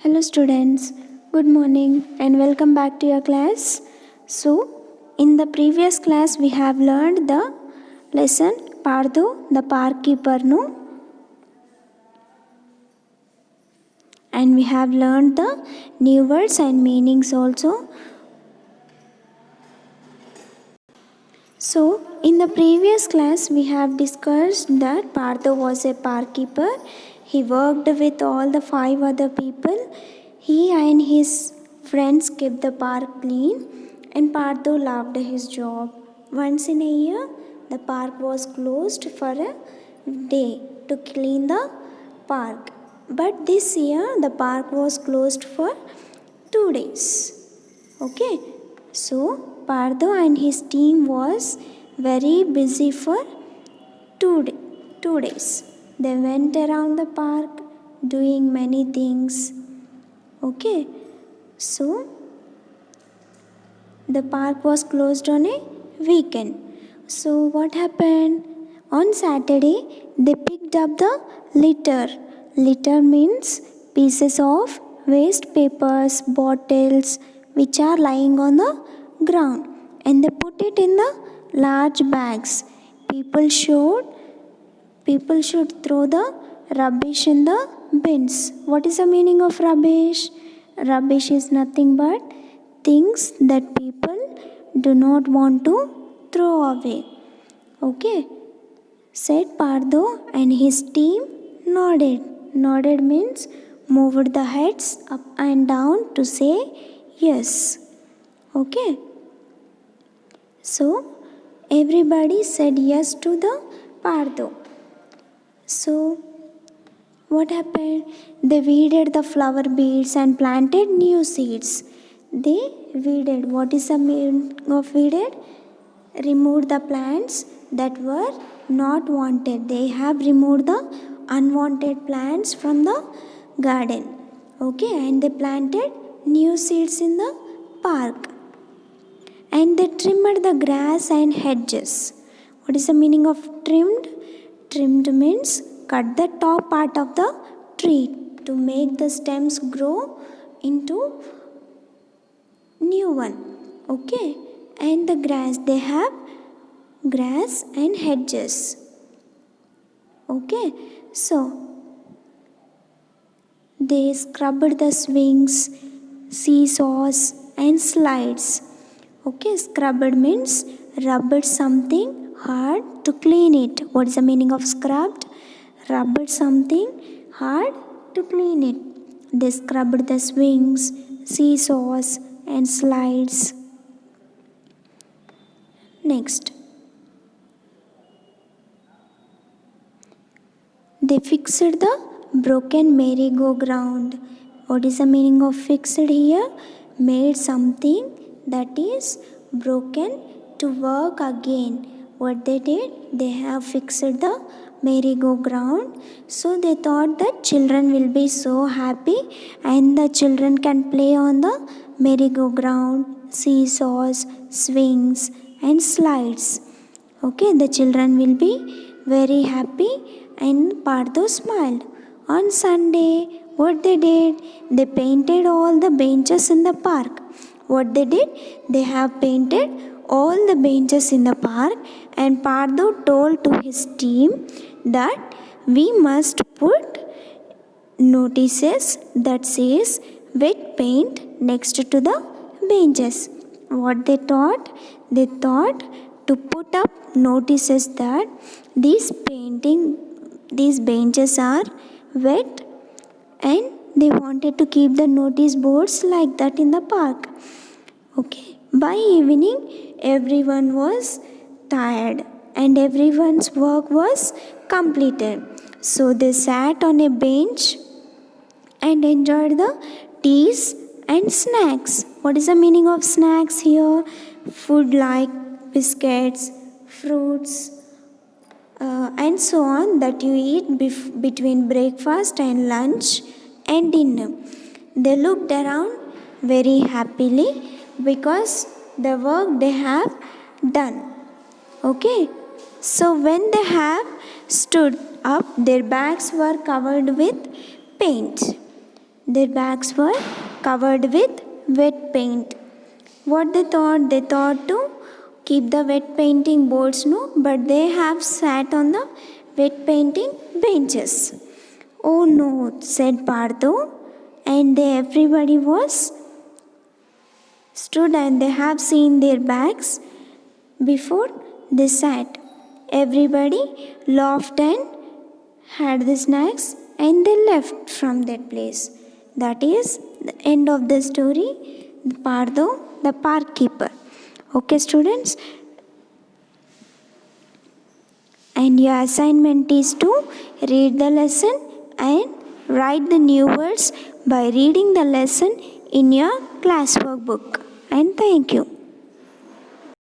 Hello students, good morning and welcome back to your class. So, in the previous class we have learned the lesson Pardo the park keeper no, and we have learned the new words and meanings also. So, in the previous class we have discussed that Pardo was a park keeper. He worked with all the 5 other people. He and his friends kept the park clean, and Pardo loved his job. Once in a year, the park was closed for a day to clean the park. But this year, the park was closed for 2 days. Okay, so Pardo and his team was very busy for 2 days. They went around the park doing many things. Okay, so the park was closed on a weekend. So what happened? On Saturday, they picked up the litter. Litter means pieces of waste papers, bottles which are lying on the ground, and they put it in the large bags. People should People should throw the rubbish in the bins. What is the meaning of rubbish? Rubbish is nothing but things that people do not want to throw away. Okay, said Pardo, and his team nodded. Nodded means moved the heads up and down to say yes. Okay, so everybody said yes to the Pardo. So, what happened? They weeded the flower beds and planted new seeds. They weeded. What is the meaning of weeded? Removed the plants that were not wanted. They have removed the unwanted plants from the garden. Okay, and they planted new seeds in the park. And they trimmed the grass and hedges. What is the meaning of trimmed? Trimmed means cut the top part of the tree to make the stems grow into new one. Okay, and the grass, they have grass and hedges. Okay, so they scrubbed the swings, seesaws and slides. Okay, scrubbed means rubbed something hard to clean it. What is the meaning of scrubbed? Rubbed something hard to clean it. They scrubbed the swings, seesaws and slides. Next, they fixed the broken merry-go-round. What is the meaning of fixed here? Made something that is broken to work again. What they did? They have fixed the merry-go-round. So they thought that children will be so happy and the children can play on the merry-go-round, seesaws, swings and slides. Okay, the children will be very happy, and Pardo smiled. On Sunday, what they did? They painted all the benches in the park. What they did? They have painted all the benches in the park, and Pardo told to his team that we must put notices that says wet paint next to the benches. What they thought? They thought to put up notices that these benches are wet, and they wanted to keep the notice boards like that in the park. Okay, by evening everyone was tired and everyone's work was completed. So they sat on a bench and enjoyed the teas and snacks. What is the meaning of snacks here? Food like biscuits, fruits, and so on that you eat between breakfast and lunch and dinner. They looked around very happily because the work they have done. Okay, so when they have stood up, their bags were covered with paint. Their bags were covered with wet paint. What they thought? They thought to keep the wet painting boards, no, but they have sat on the wet painting benches. Oh no, said Partho, and everybody was stood and they have seen their bags before they sat. Everybody laughed and had the snacks and they left from that place. That is the end of the story. Partho, the park keeper. Okay, students, and your assignment is to read the lesson and write the new words by reading the lesson in your classwork book. And thank you.